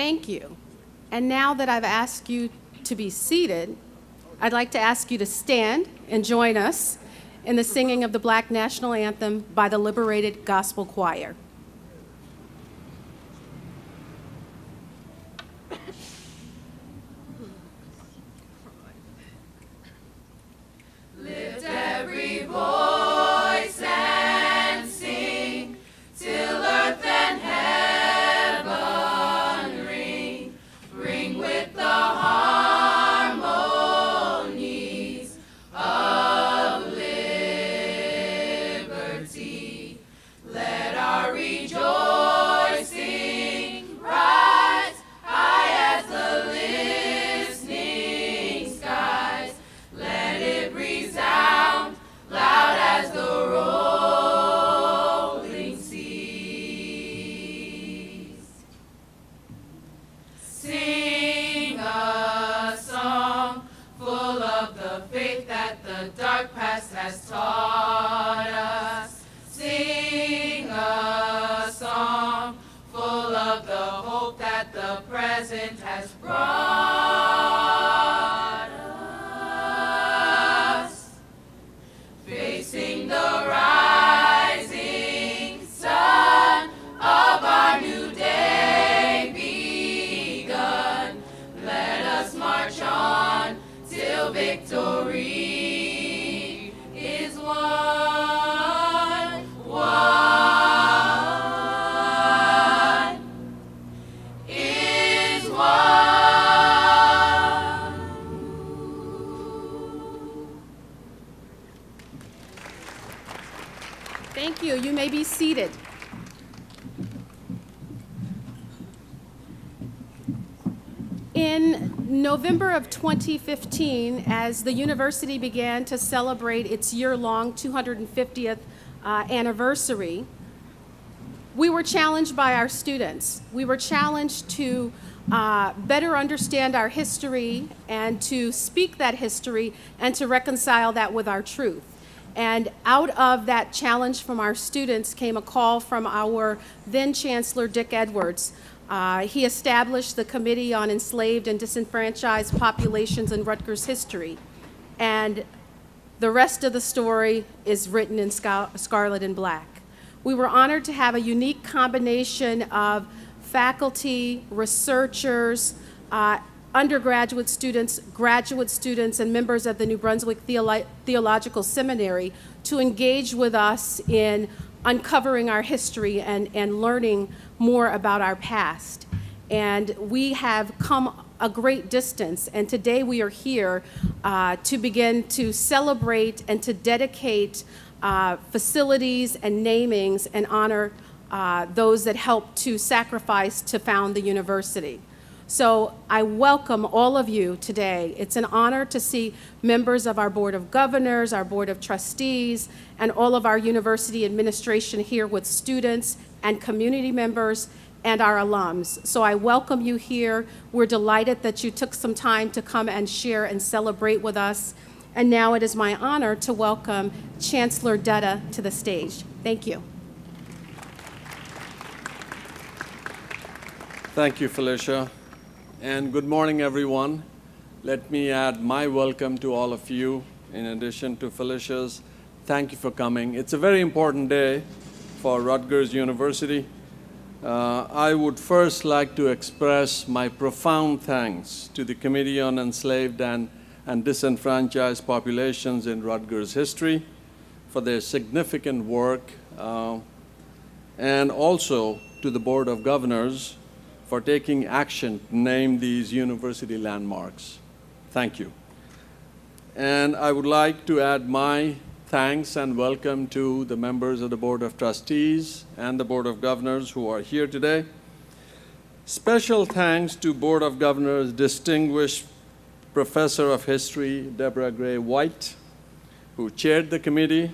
Thank you. And now that I've asked you to be seated, I'd like to ask you to stand and join us in the singing of the Black National Anthem by the Liberated Gospel Choir. Lift every voice and sing till earth and heaven ring. Ring with the harmonies of liberty. Let our rejoicing rise high as the listening skies. Let it resound loud as the rolling seas. Sing a song full of the faith that the dark past has taught us. Sing a song full of the hope that the present has brought us. Facing the rising sun of our new day begun, let us march on till victory is won. One is won. Thank you. You may be seated. In November of 2015, as the university began to celebrate its year-long 250th anniversary, we were challenged by our students. We were challenged to better understand our history and to speak that history and to reconcile that with our truth. And out of that challenge from our students came a call from our then Chancellor, Dick Edwards. He established the Committee on Enslaved and Disenfranchised Populations in Rutgers History. And the rest of the story is written in Scarlet and Black. We were honored to have a unique combination of faculty, researchers, undergraduate students, graduate students, and members of the New Brunswick Theological Seminary to engage with us in uncovering our history and learning more about our past. And we have come a great distance, and today we are here to begin to celebrate and to dedicate facilities and namings and honor those that helped to sacrifice to found the university. So I welcome all of you today. It's an honor to see members of our Board of Governors, our Board of Trustees, and all of our university administration here with students and community members and our alums. So I welcome you here. We're delighted that you took some time to come and share and celebrate with us. And now it is my honor to welcome Chancellor Dutta to the stage. Thank you. Thank you, Felicia. And good morning, everyone. Let me add my welcome to all of you. In addition to Felicia's, thank you for coming. It's a very important day for Rutgers University. I would first like to express my profound thanks to the Committee on Enslaved and Disenfranchised Populations in Rutgers History for their significant work, and also to the Board of Governors for taking action to name these university landmarks. Thank you. And I would like to add my thanks and welcome to the members of the Board of Trustees and the Board of Governors who are here today. Special thanks to Board of Governors distinguished Professor of History Deborah Gray White, who chaired the committee,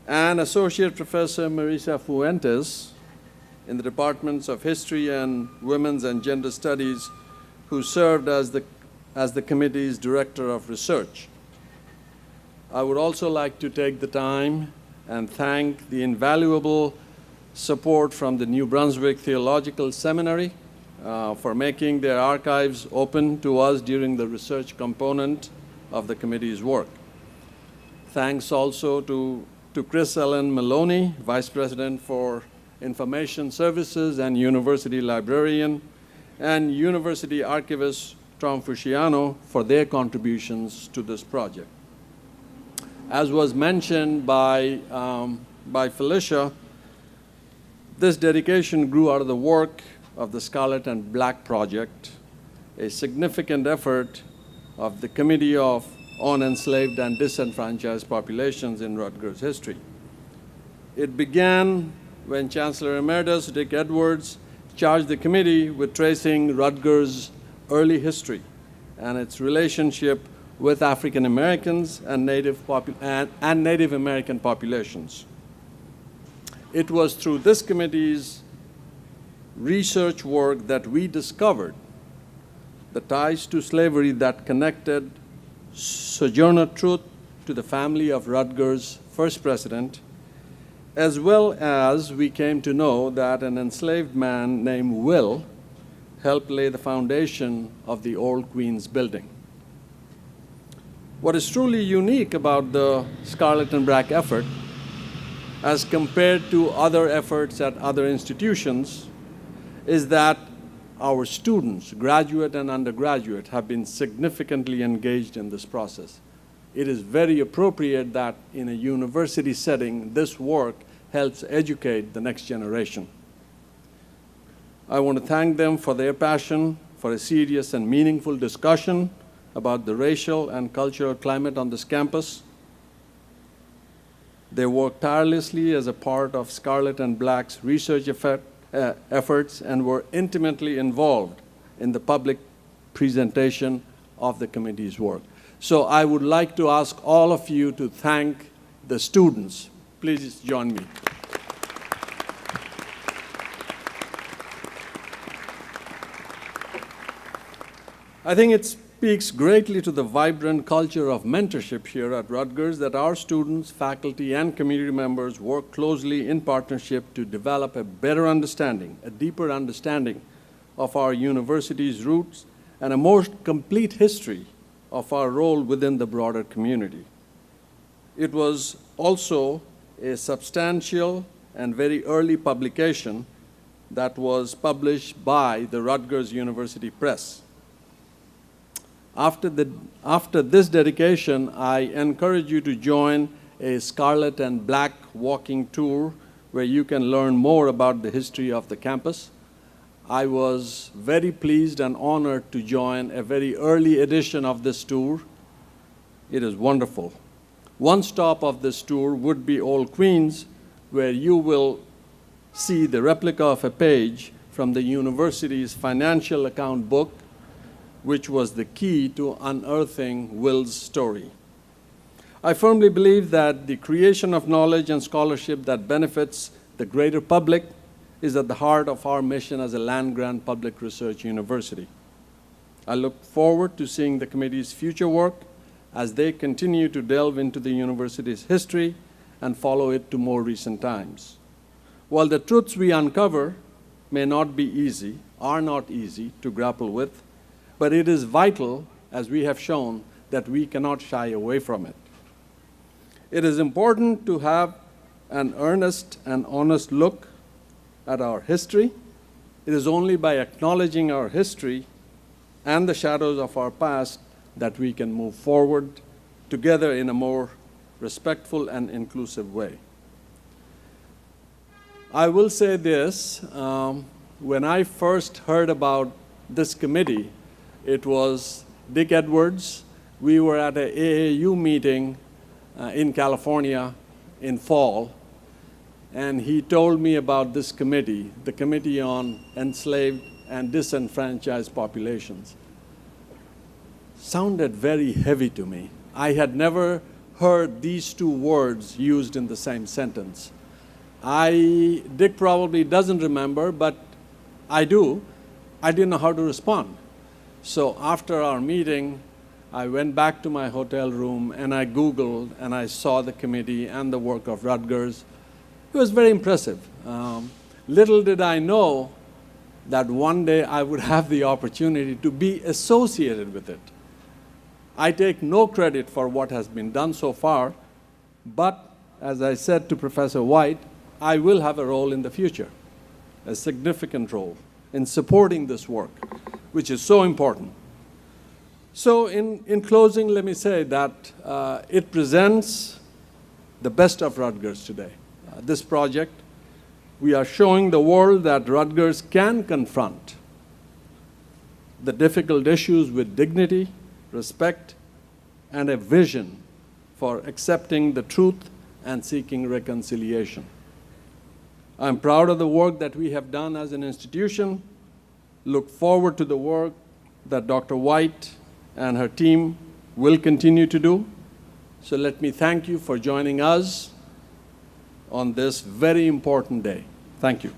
and Associate Professor Marisa Fuentes in the Departments of History and Women's and Gender Studies, who served as the committee's Director of Research. I would also like to take the time and thank the invaluable support from the New Brunswick Theological Seminary, for making their archives open to us during the research component of the committee's work. Thanks also to Chris Ellen Maloney, Vice President for Information Services and University Librarian, and University Archivist Tom Fusciano for their contributions to this project. As was mentioned by Felicia, this dedication grew out of the work of the Scarlet and Black Project, a significant effort of the Committee on Enslaved and Disenfranchised Populations in Rutgers history. It began when Chancellor Emeritus Dick Edwards charged the committee with tracing Rutgers' early history and its relationship with African Americans and Native American populations. It was through this committee's research work that we discovered the ties to slavery that connected Sojourner Truth to the family of Rutgers' first president, as well as we came to know that an enslaved man named Will helped lay the foundation of the old Queens building. What is truly unique about the Scarlet and Black effort, as compared to other efforts at other institutions, is that our students, graduate and undergraduate, have been significantly engaged in this process. It is very appropriate that in a university setting, this work helps educate the next generation. I want to thank them for their passion for a serious and meaningful discussion about the racial and cultural climate on this campus. They worked tirelessly as a part of Scarlet and Black's research efforts and were intimately involved in the public presentation of the committee's work. So I would like to ask all of you to thank the students. Please join me. I think it speaks greatly to the vibrant culture of mentorship here at Rutgers that our students, faculty, and community members work closely in partnership to develop a better understanding, a deeper understanding of our university's roots and a more complete history of our role within the broader community. It was also a substantial and very early publication that was published by the Rutgers University Press. After this dedication, I encourage you to join a Scarlet and Black walking tour where you can learn more about the history of the campus. I was very pleased and honored to join a very early edition of this tour. It is wonderful. One stop of this tour would be Old Queens, where you will see the replica of a page from the university's financial account book, which was the key to unearthing Will's story. I firmly believe that the creation of knowledge and scholarship that benefits the greater public is at the heart of our mission as a land-grant public research university. I look forward to seeing the committee's future work as they continue to delve into the university's history and follow it to more recent times. While the truths we uncover may not be easy, are not easy to grapple with, but it is vital, as we have shown, that we cannot shy away from it. It is important to have an earnest and honest look at our history. It is only by acknowledging our history and the shadows of our past that we can move forward together in a more respectful and inclusive way. I will say this, when I first heard about this committee, it was Dick Edwards. We were at an AAU meeting in California in fall, and he told me about this committee, the Committee on Enslaved and Disenfranchised Populations. Sounded very heavy to me. I had never heard these two words used in the same sentence. Dick probably doesn't remember, but I do. I didn't know how to respond. So after our meeting, I went back to my hotel room and I Googled and I saw the committee and the work of Rutgers. It was very impressive. Little did I know that one day I would have the opportunity to be associated with it. I take no credit for what has been done so far, but as I said to Professor White, I will have a role in the future, a significant role in supporting this work, which is so important. So in closing, let me say that it presents the best of Rutgers today. This project, we are showing the world that Rutgers can confront the difficult issues with dignity, respect, and a vision for accepting the truth and seeking reconciliation. I'm proud of the work that we have done as an institution, look forward to the work that Dr. White and her team will continue to do. So let me thank you for joining us on this very important day. Thank you.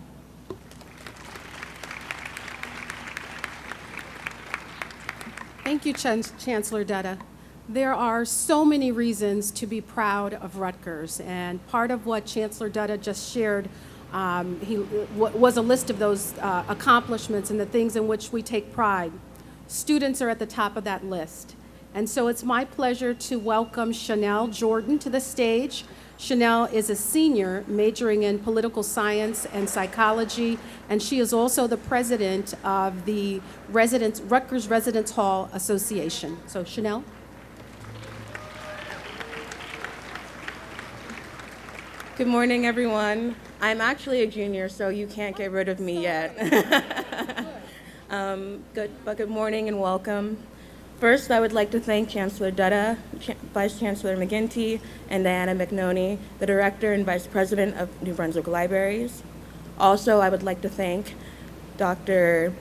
Thank you, Chancellor Dutta. There are so many reasons to be proud of Rutgers, and part of what Chancellor Dutta just shared was a list of those accomplishments and the things in which we take pride. Students are at the top of that list. And so it's my pleasure to welcome Chanel Jordan to the stage. Chanel is a senior majoring in political science and psychology, and she is also the president of the Rutgers Residence Hall Association. So Chanel. Good morning, everyone. I'm actually a junior, so you can't get rid of me yet. Good morning and welcome. First, I would like to thank Chancellor Dutta, Vice Chancellor McGinty, and Diana McNoney, the Director and Vice President of New Brunswick Libraries. Also, I would like to thank Dr.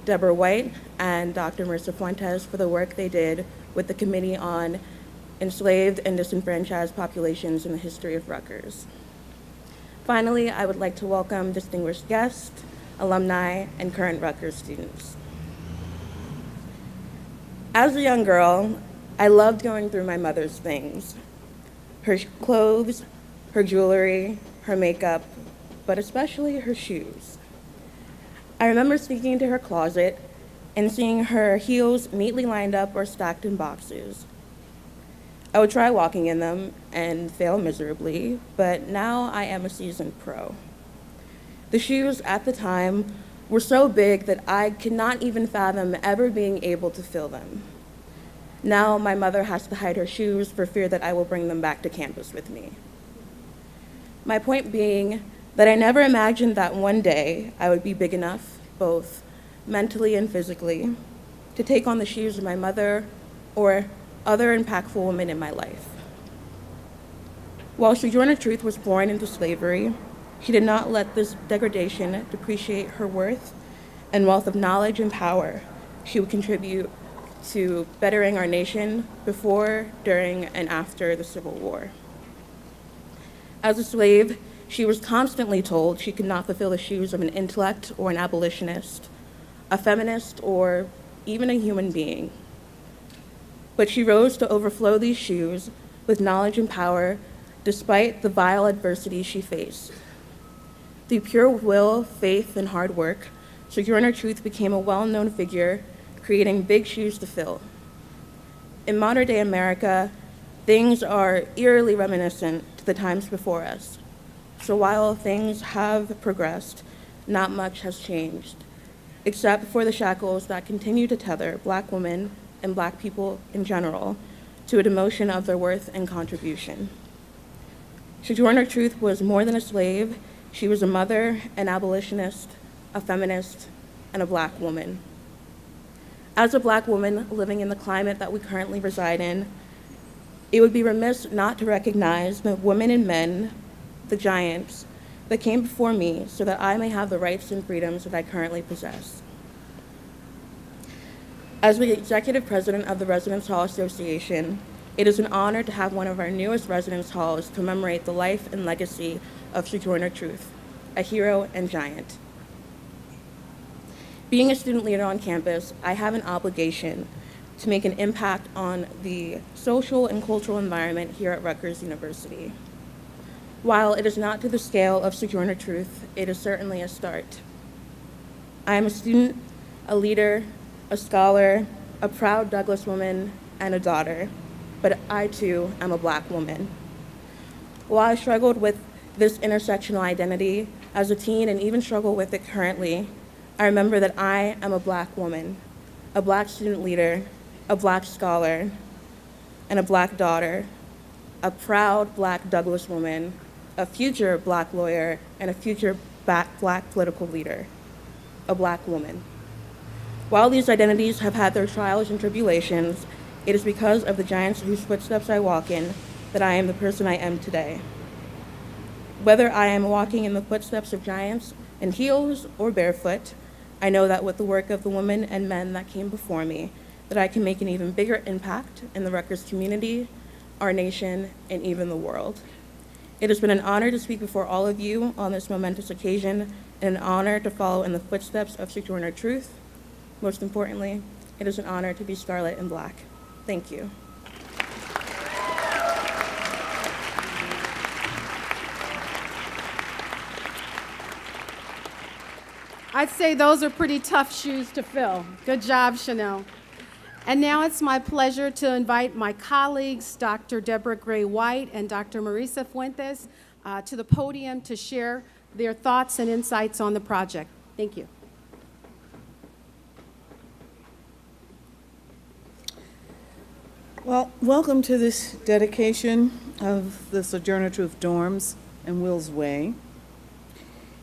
Deborah White and Dr. Marissa Fuentes for the work they did with the Committee on Enslaved and Disenfranchised Populations in the History of Rutgers. Finally, I would like to welcome distinguished guests, alumni, and current Rutgers students. As a young girl, I loved going through my mother's things. Her clothes, her jewelry, her makeup, but especially her shoes. I remember sneaking into her closet and seeing her heels neatly lined up or stacked in boxes. I would try walking in them and fail miserably, but now I am a seasoned pro. The shoes at the time were so big that I could not even fathom ever being able to fill them. Now my mother has to hide her shoes for fear that I will bring them back to campus with me. My point being that I never imagined that one day I would be big enough, both mentally and physically, to take on the shoes of my mother or other impactful women in my life. While Sojourner Truth was born into slavery, she did not let this degradation depreciate her worth and wealth of knowledge and power she would contribute to bettering our nation before, during, and after the Civil War. As a slave, she was constantly told she could not fulfill the shoes of an intellect or an abolitionist, a feminist, or even a human being. But she rose to overflow these shoes with knowledge and power despite the vile adversity she faced. Through pure will, faith, and hard work, Sojourner Truth became a well-known figure, creating big shoes to fill. In modern-day America, things are eerily reminiscent to the times before us. So while things have progressed, not much has changed, except for the shackles that continue to tether Black women and Black people in general to a demotion of their worth and contribution. Sojourner Truth was more than a slave. She was a mother, an abolitionist, a feminist, and a Black woman. As a Black woman living in the climate that we currently reside in, it would be remiss not to recognize the women and men, the giants, that came before me so that I may have the rights and freedoms that I currently possess. As the executive president of the Residence Hall Association, it is an honor to have one of our newest residence halls commemorate the life and legacy of Sojourner Truth, a hero and giant. Being a student leader on campus, I have an obligation to make an impact on the social and cultural environment here at Rutgers University. While it is not to the scale of Sojourner Truth, it is certainly a start. I am a student, a leader, a scholar, a proud Douglas woman, and a daughter, but I too am a Black woman. While I struggled with this intersectional identity as a teen and even struggle with it currently, I remember that I am a Black woman, a Black student leader, a Black scholar, and a Black daughter, a proud Black Douglas woman, a future Black lawyer, and a future Black political leader, a Black woman. While these identities have had their trials and tribulations, it is because of the giants whose footsteps I walk in that I am the person I am today. Whether I am walking in the footsteps of giants in heels or barefoot, I know that with the work of the women and men that came before me, that I can make an even bigger impact in the Rutgers community, our nation, and even the world. It has been an honor to speak before all of you on this momentous occasion, and an honor to follow in the footsteps of Sojourner Truth. Most importantly, it is an honor to be Scarlet and Black. Thank you. I'd say those are pretty tough shoes to fill. Good job, Chanel. And now it's my pleasure to invite my colleagues, Dr. Deborah Gray White and Dr. Marisa Fuentes, to the podium to share their thoughts and insights on the project. Thank you. Well, welcome to this dedication of the Sojourner Truth dorms in Wills Way.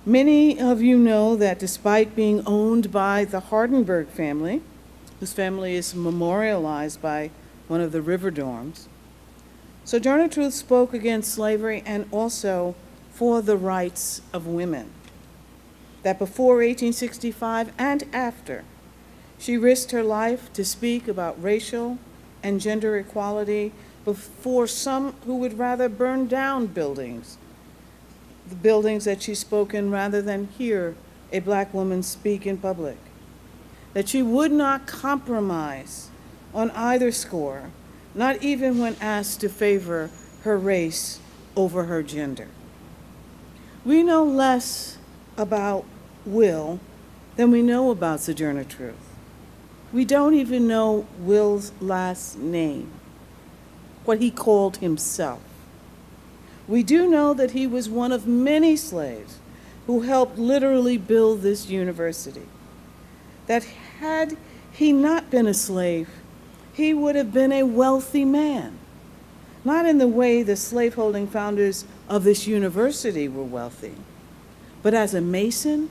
Many of you know that despite being owned by the Hardenberg family, whose family is memorialized by one of the river dorms, Sojourner Truth spoke against slavery and also for the rights of women. That before 1865 and after, she risked her life to speak about racial and gender equality before some who would rather burn down buildings, the buildings that she spoke in, rather than hear a Black woman speak in public. That she would not compromise on either score, not even when asked to favor her race over her gender. We know less about Will than we know about Sojourner Truth. We don't even know Will's last name, what he called himself. We do know that he was one of many slaves who helped literally build this university. That had he not been a slave, he would have been a wealthy man. Not in the way the slaveholding founders of this university were wealthy, but as a mason,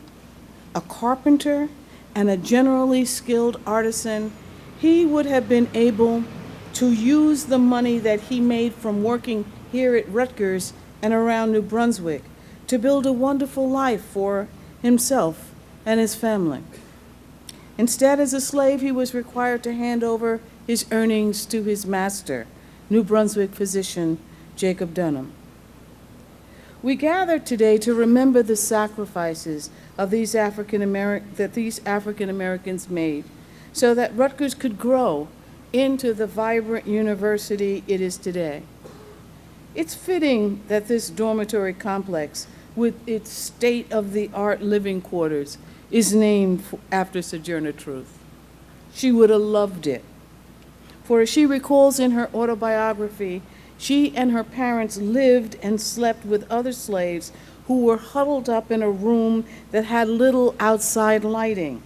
a carpenter, and a generally skilled artisan, he would have been able to use the money that he made from working here at Rutgers and around New Brunswick to build a wonderful life for himself and his family. Instead, as a slave, he was required to hand over his earnings to his master, New Brunswick physician Jacob Dunham. We gather today to remember the sacrifices of these African Americans made so that Rutgers could grow into the vibrant university it is today. It's fitting that this dormitory complex, with its state-of-the-art living quarters, is named after Sojourner Truth. She would have loved it. For as she recalls in her autobiography, she and her parents lived and slept with other slaves who were huddled up in a room that had little outside lighting,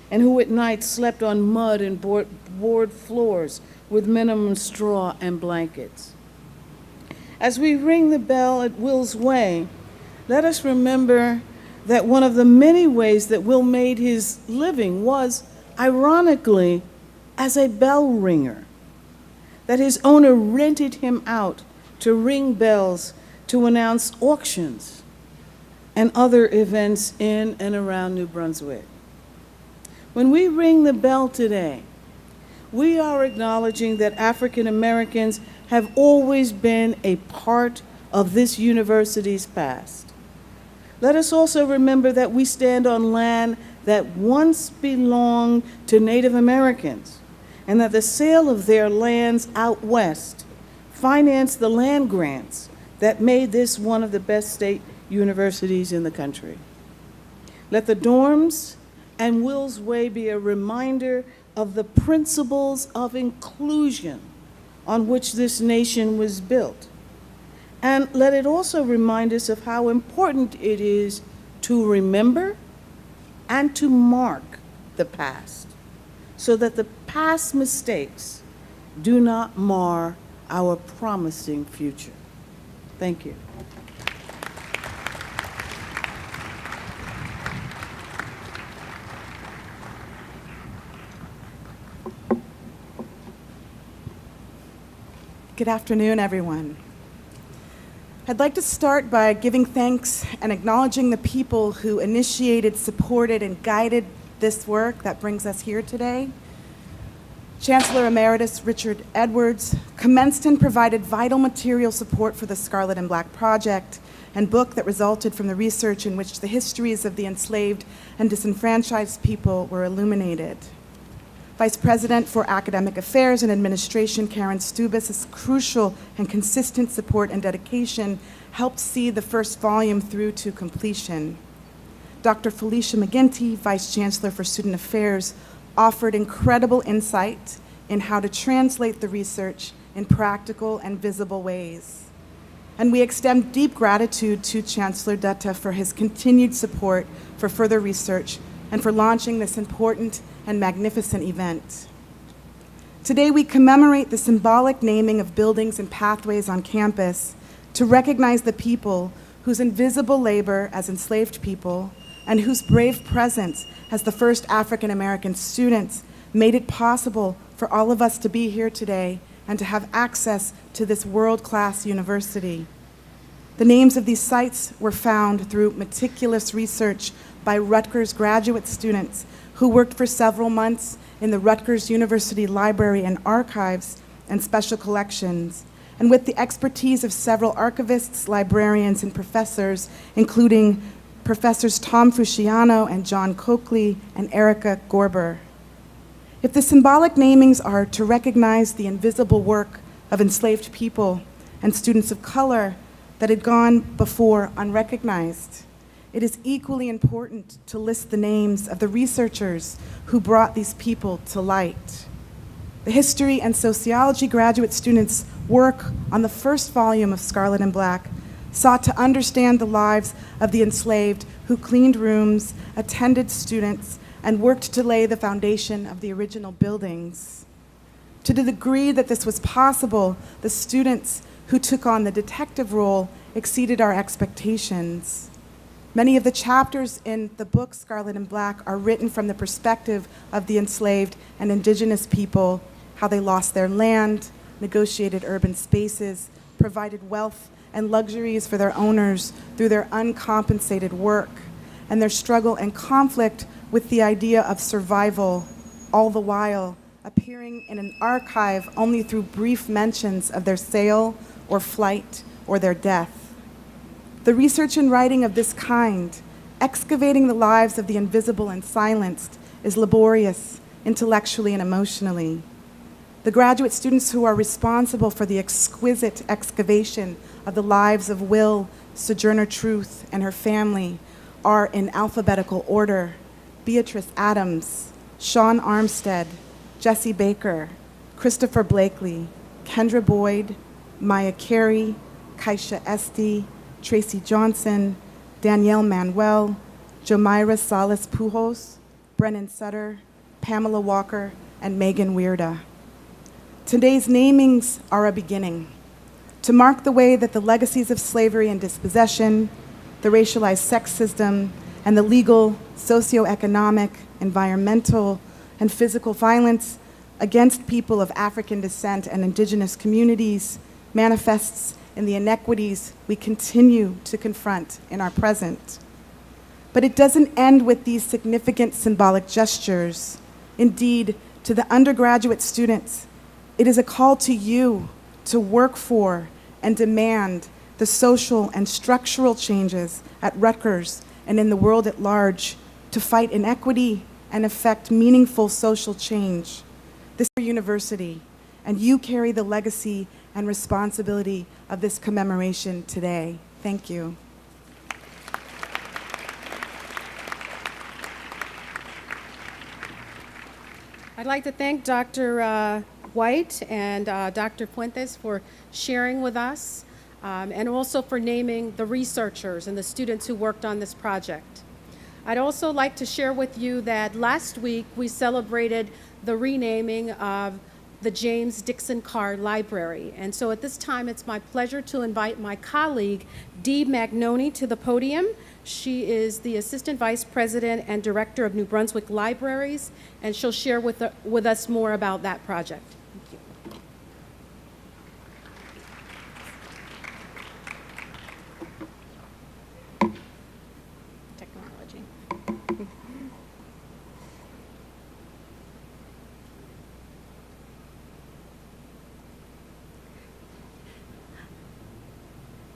and who at night slept on mud and board floors with minimum straw and blankets. As we ring the bell at Will's Way, let us remember that one of the many ways that Will made his living was, ironically, as a bell ringer. That his owner rented him out to ring bells to announce auctions and other events in and around New Brunswick. When we ring the bell today, we are acknowledging that African Americans have always been a part of this university's past. Let us also remember that we stand on land that once belonged to Native Americans, and that the sale of their lands out west financed the land grants that made this one of the best state universities in the country. Let the dorms and Will's Way be a reminder of the principles of inclusion on which this nation was built. And let it also remind us of how important it is to remember and to mark the past, so that the past mistakes do not mar our promising future. Thank you. Good afternoon, everyone. I'd like to start by giving thanks and acknowledging the people who initiated, supported, and guided this work that brings us here today. Chancellor Emeritus Richard Edwards commenced and provided vital material support for the Scarlet and Black Project and book that resulted from the research in which the histories of the enslaved and disenfranchised people were illuminated. Vice President for Academic Affairs and Administration Karen Stubis' crucial and consistent support and dedication helped see the first volume through to completion. Dr. Felicia McGinty, Vice Chancellor for Student Affairs, offered incredible insight in how to translate the research in practical and visible ways. And we extend deep gratitude to Chancellor Dutta for his continued support for further research and for launching this important and magnificent event. Today we commemorate the symbolic naming of buildings and pathways on campus to recognize the people whose invisible labor as enslaved people and whose brave presence as the first African American students made it possible for all of us to be here today and to have access to this world-class university. The names of these sites were found through meticulous research by Rutgers graduate students who worked for several months in the Rutgers University Library and Archives and Special Collections, and with the expertise of several archivists, librarians, and professors, including Professors Tom Fusciano and John Coakley and Erica Gorber. If the symbolic namings are to recognize the invisible work of enslaved people and students of color that had gone before unrecognized, it is equally important to list the names of the researchers who brought these people to light. The history and sociology graduate students' work on the first volume of Scarlet and Black sought to understand the lives of the enslaved who cleaned rooms, attended students, and worked to lay the foundation of the original buildings. To the degree that this was possible, the students who took on the detective role exceeded our expectations. Many of the chapters in the book Scarlet and Black are written from the perspective of the enslaved and indigenous people, how they lost their land, negotiated urban spaces, provided wealth and luxuries for their owners through their uncompensated work, and their struggle and conflict with the idea of survival, all the while appearing in an archive only through brief mentions of their sale or flight or their death. The research and writing of this kind, excavating the lives of the invisible and silenced, is laborious intellectually and emotionally. The graduate students who are responsible for the exquisite excavation of the lives of Will, Sojourner Truth, and her family are in alphabetical order: Beatrice Adams, Sean Armstead, Jesse Baker, Christopher Blakely, Kendra Boyd, Maya Carey, Kaisha Esty, Tracy Johnson, Danielle Manuel, Jomira Salas Pujos, Brennan Sutter, Pamela Walker, and Megan Weirda. Today's namings are a beginning to mark the way that the legacies of slavery and dispossession, the racialized sex system, and the legal, socioeconomic, environmental, and physical violence against people of African descent and indigenous communities manifests in the inequities we continue to confront in our present. But it doesn't end with these significant symbolic gestures. Indeed, to the undergraduate students, it is a call to you to work for and demand the social and structural changes at Rutgers and in the world at large to fight inequity and effect meaningful social change. This is your university, and you carry the legacy and responsibility of this commemoration today. Thank you. I'd like to thank Dr. White and Dr. Fuentes for sharing with us, and also for naming the researchers and the students who worked on this project. I'd also like to share with you that last week we celebrated the renaming of the James Dickson Carr Library. And so at this time, it's my pleasure to invite my colleague, Dee Magnoni, to the podium. She is the Assistant Vice President and Director of New Brunswick Libraries, and she'll share with us more about that project. Thank you. Technology.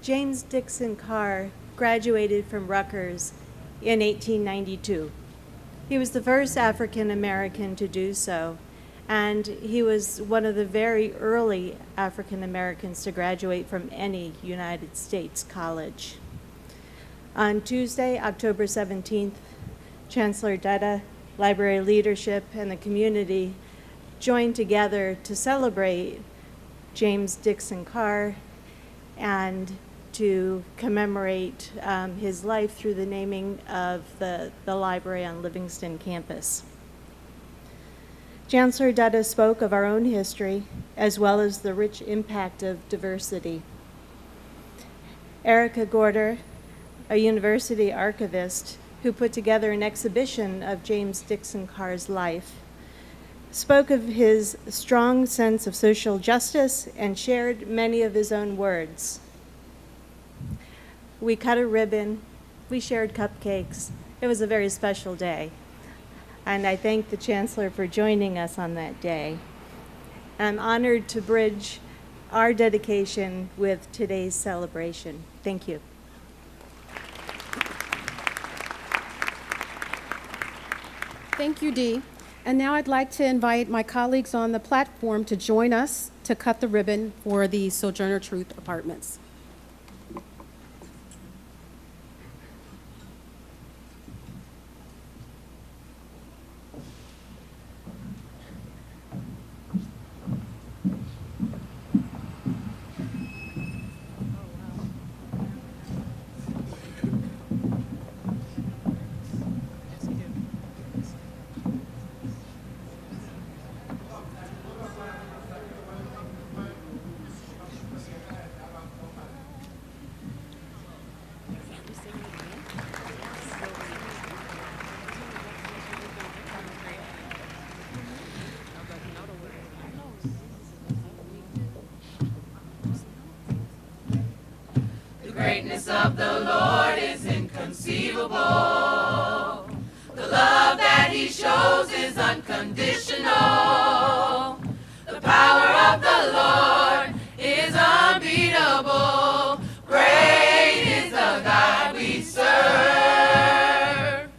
James Dickson Carr graduated from Rutgers in 1892. He was the first African American to do so, and he was one of the very early African Americans to graduate from any United States college. On Tuesday, October 17th, Chancellor Dutta, library leadership, and the community joined together to celebrate James Dickson Carr and to commemorate his life through the naming of the library on Livingston campus. Chancellor Dutta spoke of our own history as well as the rich impact of diversity. Erica Gorder, a university archivist who put together an exhibition of James Dickson Carr's life, spoke of his strong sense of social justice and shared many of his own words. We cut a ribbon, we shared cupcakes. It was a very special day. And I thank the Chancellor for joining us on that day. I'm honored to bridge our dedication with today's celebration. Thank you. Thank you, Dee. And now I'd like to invite my colleagues on the platform to join us to cut the ribbon for the Sojourner Truth Apartments. The greatness of the Lord is inconceivable. The love that he shows is unconditional. The power of the Lord is unbeatable. Great is the God we serve.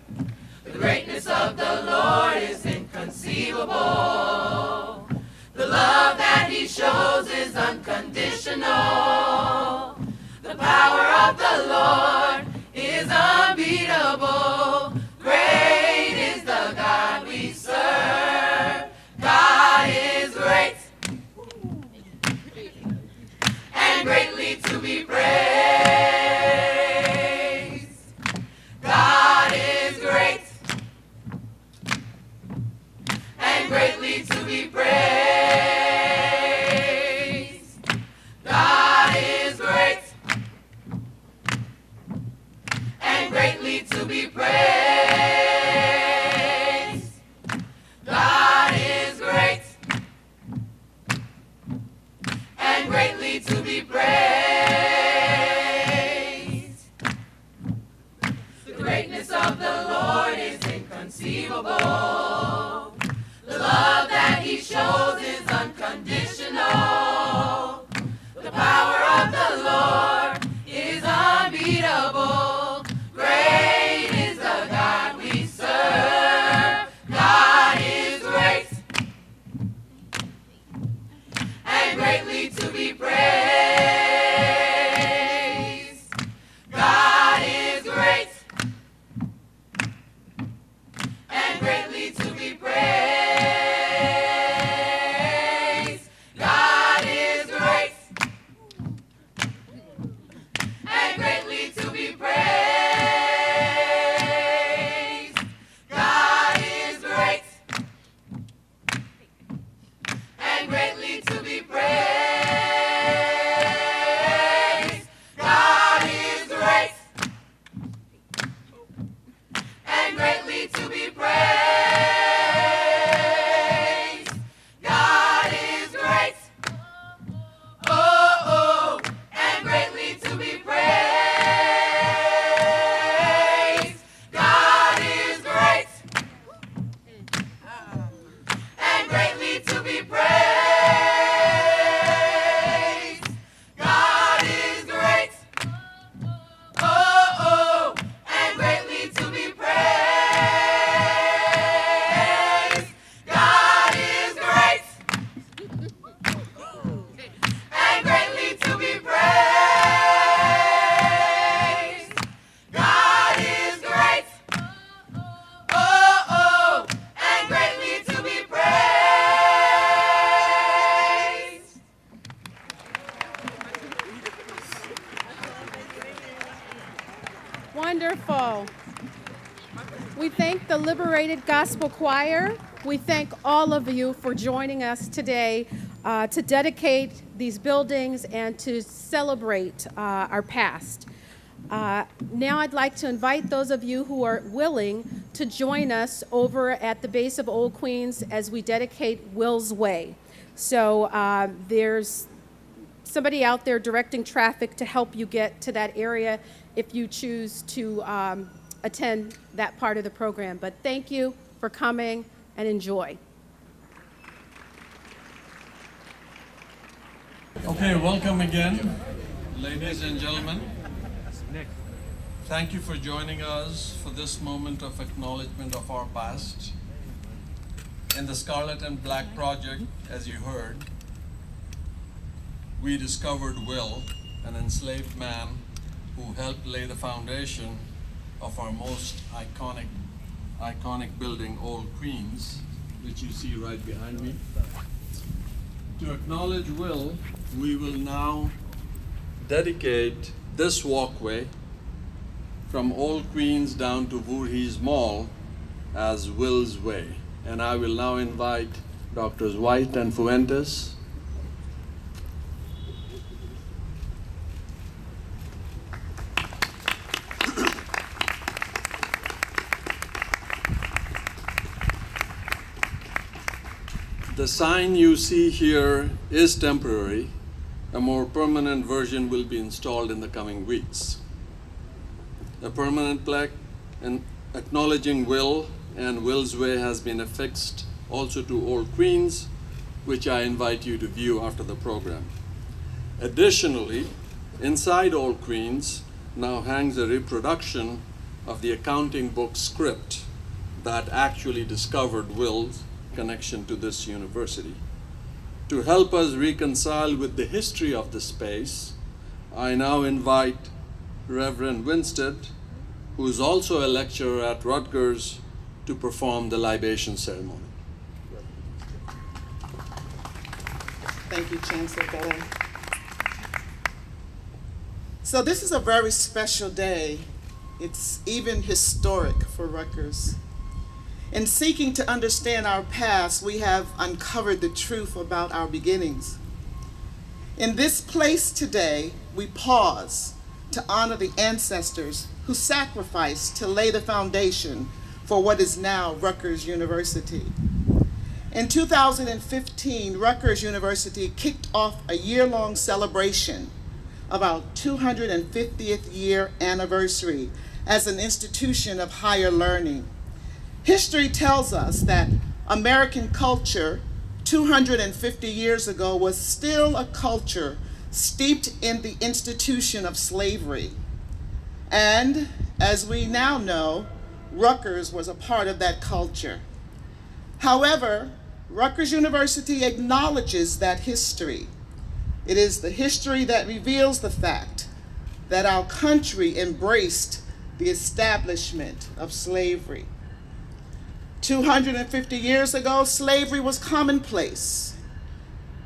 The greatness of the Lord is inconceivable. The love that he shows is unconditional. The power of the Lord is unbeatable. Great is the God we serve. God is great and greatly to be praised. God is great and greatly to be praised. God is great and greatly to be praised. God is great and greatly to be praised. The greatness of the Lord is inconceivable. The love that he shows is unconditional. The power of the Lord is unbeatable. Great is the Wonderful. We thank the Liberated Gospel Choir. We thank all of you for joining us today to dedicate these buildings and to celebrate our past. Now I'd like to invite those of you who are willing to join us over at the base of Old Queens as we dedicate Will's Way. So there's somebody out there directing traffic to help you get to that area if you choose to attend that part of the program. But thank you for coming and enjoy. Okay, welcome again, ladies and gentlemen. Thank you for joining us for this moment of acknowledgement of our past. In the Scarlet and Black Project, as you heard, we discovered Will, an enslaved man who helped lay the foundation of our most iconic building, Old Queens, which you see right behind me. To acknowledge Will, we will now dedicate this walkway from Old Queens down to Voorhees Mall as Will's Way. And I will now invite Drs. White and Fuentes. The sign you see here is temporary. A more permanent version will be installed in the coming weeks. A permanent plaque acknowledging Will and Will's Way has been affixed also to Old Queens, which I invite you to view after the program. Additionally, inside Old Queens now hangs a reproduction of the accounting book script that actually discovered Will's connection to this university. To help us reconcile with the history of the space, I now invite Reverend Winstead, who is also a lecturer at Rutgers, to perform the libation ceremony. Thank you, Chancellor Belay. So this is a very special day. It's even historic for Rutgers. In seeking to understand our past, we have uncovered the truth about our beginnings. In this place today, we pause to honor the ancestors who sacrificed to lay the foundation for what is now Rutgers University. In 2015, Rutgers University kicked off a year-long celebration of our 250th year anniversary as an institution of higher learning. History tells us that American culture 250 years ago was still a culture steeped in the institution of slavery. And as we now know, Rutgers was a part of that culture. However, Rutgers University acknowledges that history. It is the history that reveals the fact that our country embraced the establishment of slavery. 250 years ago, slavery was commonplace,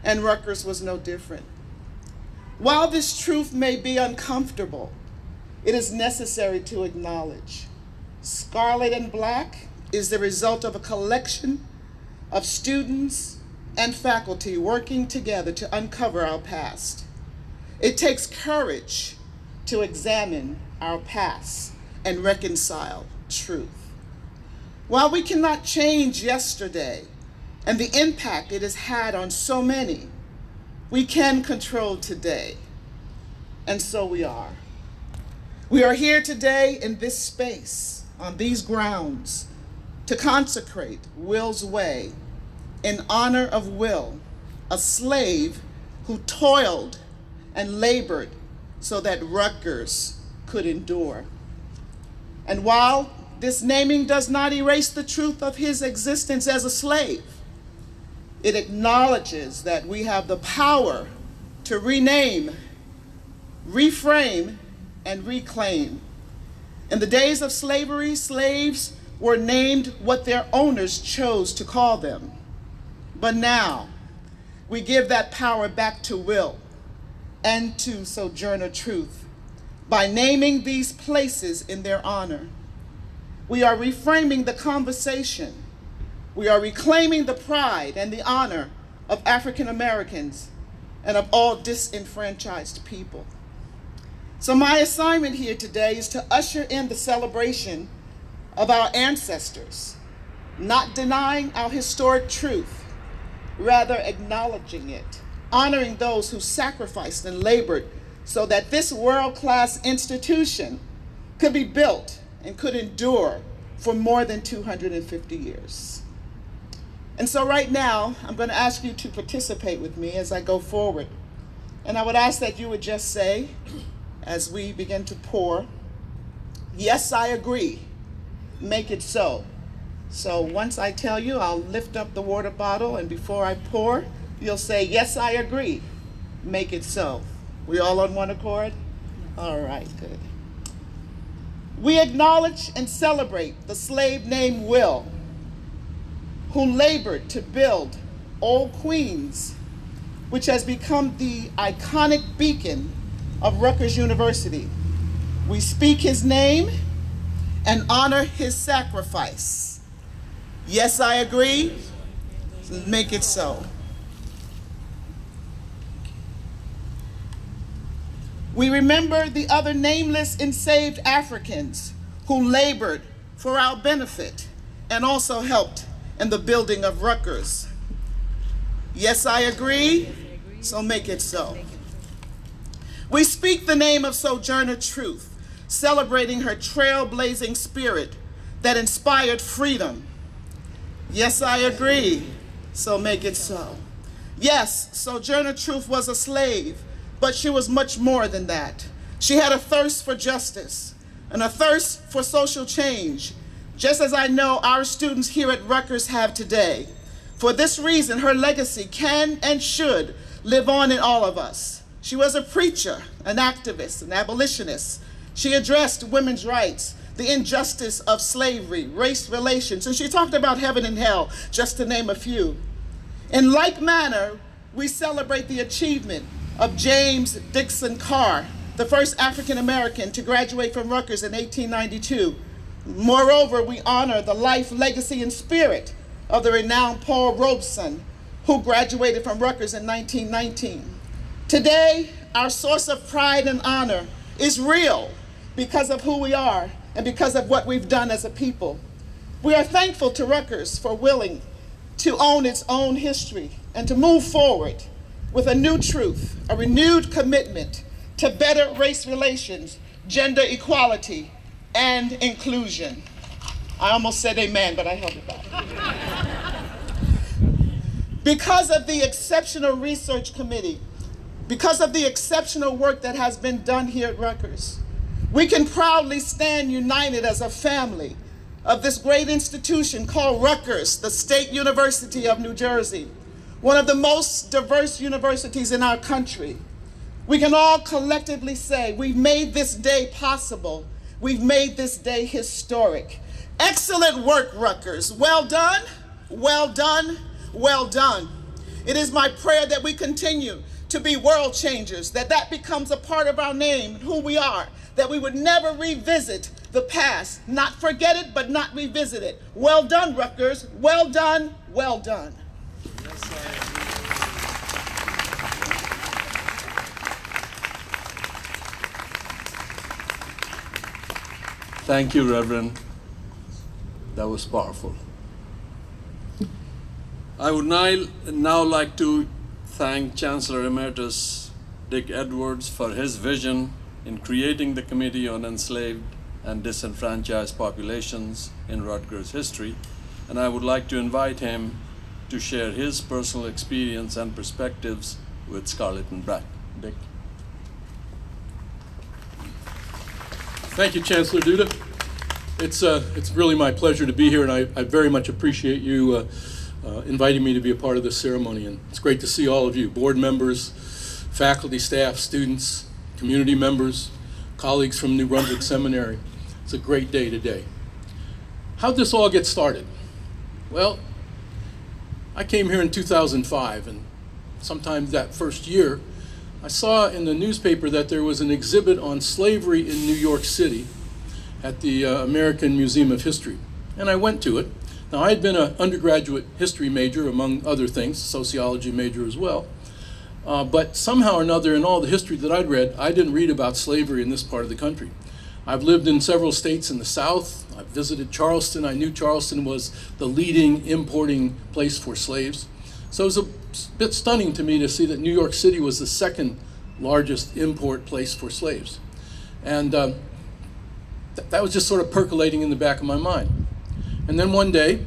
and Rutgers was no different. While this truth may be uncomfortable, it is necessary to acknowledge. Scarlet and Black is the result of a collection of students and faculty working together to uncover our past. It takes courage to examine our past and reconcile truth. While we cannot change yesterday and the impact it has had on so many, we can control today, and so we are. We are here today in this space, on these grounds, to consecrate Will's Way in honor of Will, a slave who toiled and labored so that Rutgers could endure. And while this naming does not erase the truth of his existence as a slave, it acknowledges that we have the power to rename, reframe, and reclaim. In the days of slavery, slaves were named what their owners chose to call them. But now, we give that power back to Will and to Sojourner Truth by naming these places in their honor. We are reframing the conversation. We are reclaiming the pride and the honor of African Americans and of all disenfranchised people. So my assignment here today is to usher in the celebration of our ancestors, not denying our historic truth, rather acknowledging it, honoring those who sacrificed and labored so that this world-class institution could be built and could endure for more than 250 years. And so right now, I'm going to ask you to participate with me as I go forward. And I would ask that you would just say, as we begin to pour, yes, I agree, make it so. So once I tell you, I'll lift up the water bottle, and before I pour, you'll say, yes, I agree, make it so. We all on one accord? All right, good. We acknowledge and celebrate the slave named Will, who labored to build Old Queens, which has become the iconic beacon of Rutgers University. We speak his name and honor his sacrifice. Yes, I agree. Make it so. We remember the other nameless enslaved Africans who labored for our benefit and also helped in the building of Rutgers. Yes, I agree, so make it so. We speak the name of Sojourner Truth, celebrating her trailblazing spirit that inspired freedom. Yes, I agree, so make it so. Yes, Sojourner Truth was a slave, but she was much more than that. She had a thirst for justice and a thirst for social change, just as I know our students here at Rutgers have today. For this reason, her legacy can and should live on in all of us. She was a preacher, an activist, an abolitionist. She addressed women's rights, the injustice of slavery, race relations, and she talked about heaven and hell, just to name a few. In like manner, we celebrate the achievement of James Dickson Carr, the first African American to graduate from Rutgers in 1892. Moreover, we honor the life, legacy, and spirit of the renowned Paul Robeson, who graduated from Rutgers in 1919. Today, our source of pride and honor is real because of who we are and because of what we've done as a people. We are thankful to Rutgers for willing to own its own history and to move forward with a new truth, a renewed commitment to better race relations, gender equality, and inclusion. I almost said amen, but I held it back. Because of the exceptional research committee, because of the exceptional work that has been done here at Rutgers, we can proudly stand united as a family of this great institution called Rutgers, the State University of New Jersey, one of the most diverse universities in our country. We can all collectively say we've made this day possible. We've made this day historic. Excellent work, Rutgers. Well done, well done, well done. It is my prayer that we continue to be world changers, that becomes a part of our name, who we are, that we would never revisit the past, not forget it, but not revisit it. Well done, Rutgers. Well done, well done. Yes, Thank you, Reverend. That was powerful. I would now like to thank Chancellor Emeritus Dick Edwards for his vision in creating the Committee on Enslaved and Disenfranchised Populations in Rutgers history, and I would like to invite him to share his personal experience and perspectives with Scarlet and Black. Dick. Thank you, Chancellor Duda. It's really my pleasure to be here, and I very much appreciate you inviting me to be a part of this ceremony. And it's great to see all of you, board members, faculty, staff, students, community members, colleagues from New Brunswick Seminary. It's a great day today. How'd this all get started? Well, I came here in 2005, and sometime that first year, I saw in the newspaper that there was an exhibit on slavery in New York City at the American Museum of History, and I went to it. Now, I had been an undergraduate history major, among other things, sociology major as well, but somehow or another in all the history that I'd read, I didn't read about slavery in this part of the country. I've lived in several states in the South. I've visited Charleston. I knew Charleston was the leading importing place for slaves. So it was a bit stunning to me to see that New York City was the second largest import place for slaves. And that was just sort of percolating in the back of my mind. And then one day,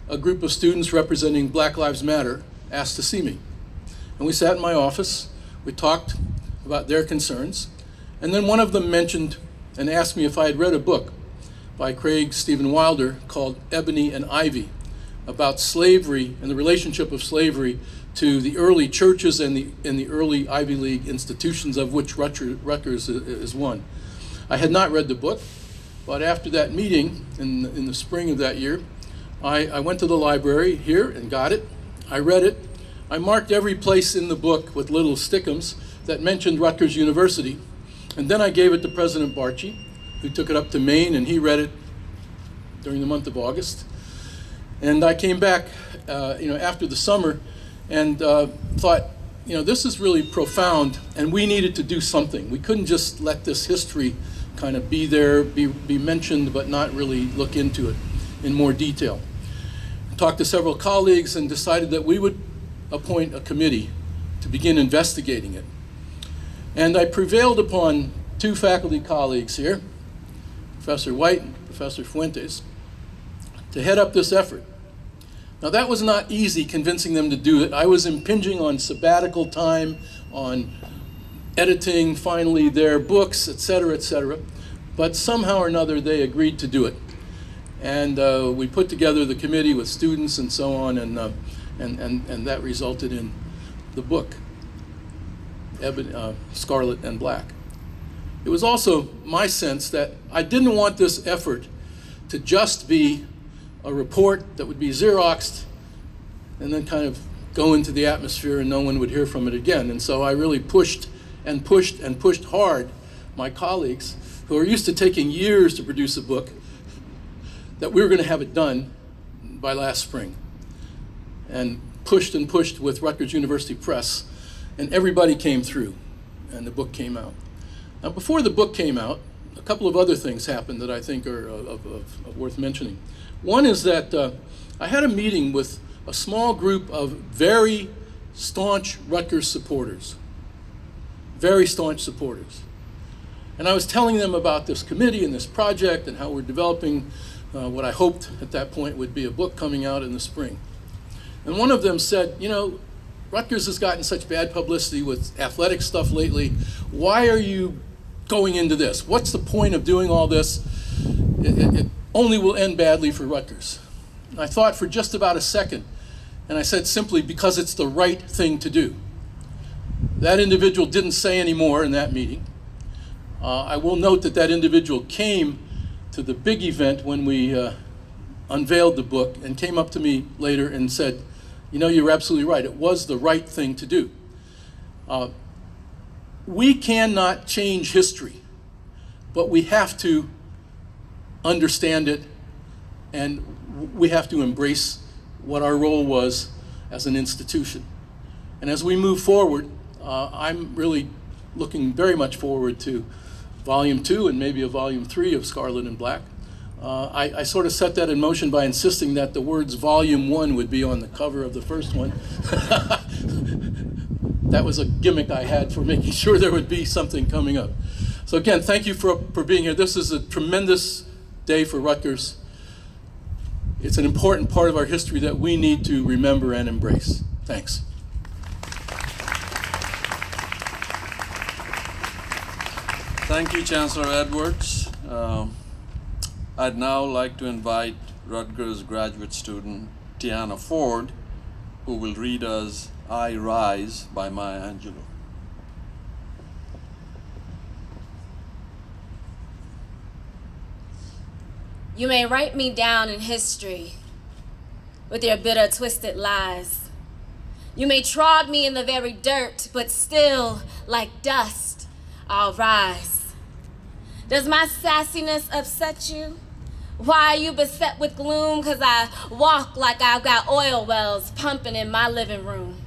a group of students representing Black Lives Matter asked to see me. And we sat in my office, we talked about their concerns, and then one of them mentioned and asked me if I had read a book by Craig Stephen Wilder called Ebony and Ivy, about slavery and the relationship of slavery to the early churches and the early Ivy League institutions, of which Rutgers is one. I had not read the book, but after that meeting in the spring of that year, I went to the library here and got it. I read it. I marked every place in the book with little stickums that mentioned Rutgers University, and then I gave it to President Barchi, who took it up to Maine, and he read it during the month of August. And I came back, after the summer, and thought, this is really profound, and we needed to do something. We couldn't just let this history kind of be there, be mentioned, but not really look into it in more detail. I talked to several colleagues and decided that we would appoint a committee to begin investigating it. And I prevailed upon two faculty colleagues here, Professor White and Professor Fuentes, to head up this effort. Now, that was not easy, convincing them to do it. I was impinging on sabbatical time, on editing finally their books, et cetera, but somehow or another they agreed to do it. And we put together the committee with students and so on, and that resulted in the book, Scarlet and Black. It was also my sense that I didn't want this effort to just be a report that would be Xeroxed and then kind of go into the atmosphere and no one would hear from it again. And so I really pushed and pushed and pushed hard my colleagues, who are used to taking years to produce a book, that we were going to have it done by last spring. And pushed and pushed with Rutgers University Press, and everybody came through, and the book came out. Now, before the book came out, a couple of other things happened that I think are worth mentioning. One is that I had a meeting with a small group of very staunch Rutgers supporters, very staunch supporters. And I was telling them about this committee and this project and how we're developing what I hoped at that point would be a book coming out in the spring. And one of them said, Rutgers has gotten such bad publicity with athletic stuff lately. Why are you going into this? What's the point of doing all this? It only will end badly for Rutgers. And I thought for just about a second, and I said simply, because it's the right thing to do. That individual didn't say any more in that meeting. I will note that that individual came to the big event when we unveiled the book and came up to me later and said, you're absolutely right. It was the right thing to do. We cannot change history, but we have to understand it, and we have to embrace what our role was as an institution. And as we move forward, I'm really looking very much forward to Volume 2 and maybe a Volume 3 of Scarlet and Black. I sort of set that in motion by insisting that the words Volume 1 would be on the cover of the first one. That was a gimmick I had for making sure there would be something coming up. So again, thank you for being here. This is a tremendous day for Rutgers. It's an important part of our history that we need to remember and embrace. Thanks. Thank you, Chancellor Edwards. I'd now like to invite Rutgers graduate student Tiana Ford, who will read us I Rise by Maya Angelou. You may write me down in history with your bitter, twisted lies. You may trod me in the very dirt, but still, like dust, I'll rise. Does my sassiness upset you? Why are you beset with gloom? 'Cause I walk like I've got oil wells pumping in my living room.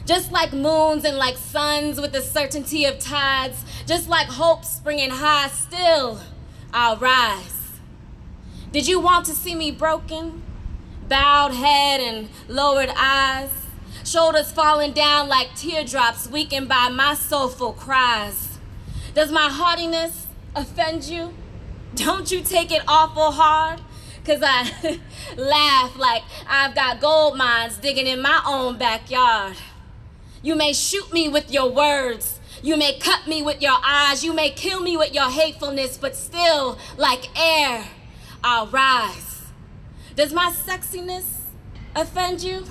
Just like moons and like suns with the certainty of tides, just like hope springing high, still I'll rise. Did you want to see me broken? Bowed head and lowered eyes, shoulders falling down like teardrops weakened by my soulful cries. Does my haughtiness offend you? Don't you take it awful hard? 'Cause I laugh like I've got gold mines digging in my own backyard. You may shoot me with your words. You may cut me with your eyes. You may kill me with your hatefulness, but still, like air, I'll rise. Does my sexiness offend you?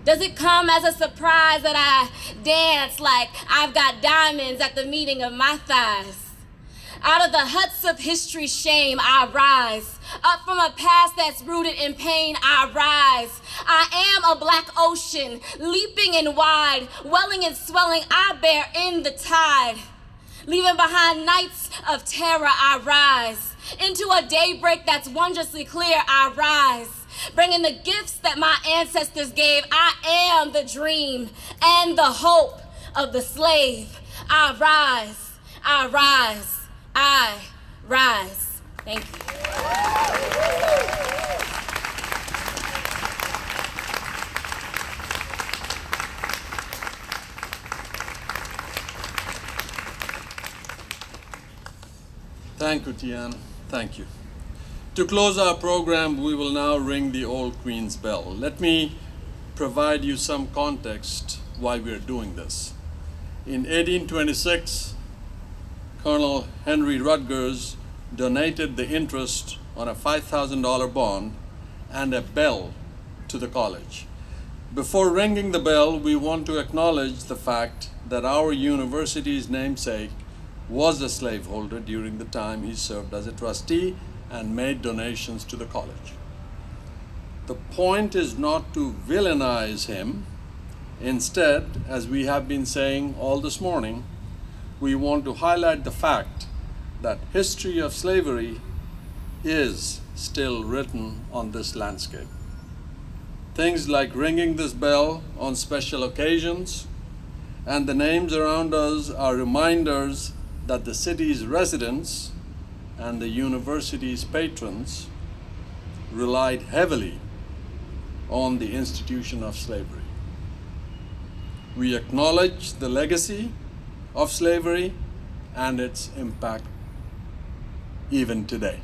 Does it come as a surprise that I dance like I've got diamonds at the meeting of my thighs? Out of the huts of history's shame, I rise. Up from a past that's rooted in pain, I rise. I am a black ocean, leaping and wide, welling and swelling, I bear in the tide. Leaving behind nights of terror, I rise. Into a daybreak that's wondrously clear, I rise. Bringing the gifts that my ancestors gave, I am the dream and the hope of the slave. I rise, I rise. I rise. Thank you. Thank you, Tian. Thank you. To close our program, we will now ring the old Queen's bell. Let me provide you some context why we're doing this. In 1826, Colonel Henry Rutgers donated the interest on a $5,000 bond and a bell to the college. Before ringing the bell, we want to acknowledge the fact that our university's namesake was a slaveholder during the time he served as a trustee and made donations to the college. The point is not to villainize him. Instead, as we have been saying all this morning, we want to highlight the fact that history of slavery is still written on this landscape. Things like ringing this bell on special occasions and the names around us are reminders that the city's residents and the university's patrons relied heavily on the institution of slavery. We acknowledge the legacy of slavery and its impact even today.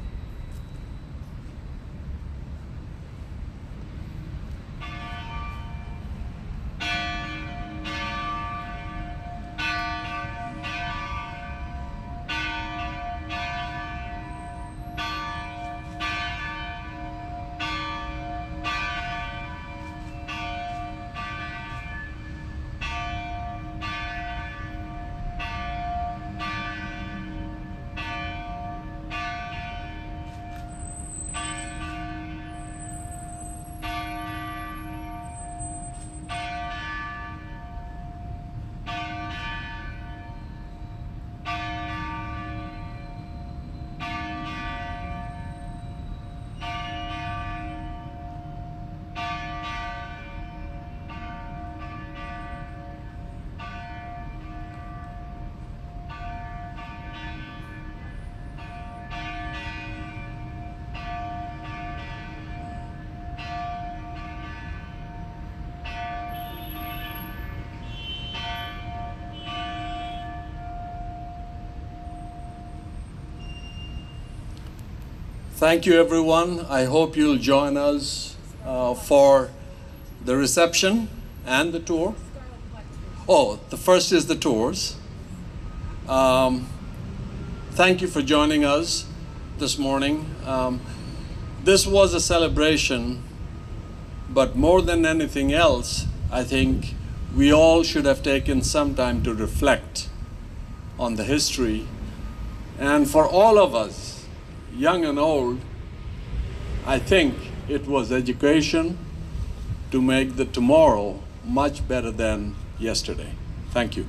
Thank you, everyone. I hope you'll join us for the reception and the tour. Oh, the first is the tours. Thank you for joining us this morning. This was a celebration, but more than anything else, I think we all should have taken some time to reflect on the history. And for all of us, young and old, I think it was education to make the tomorrow much better than yesterday. Thank you.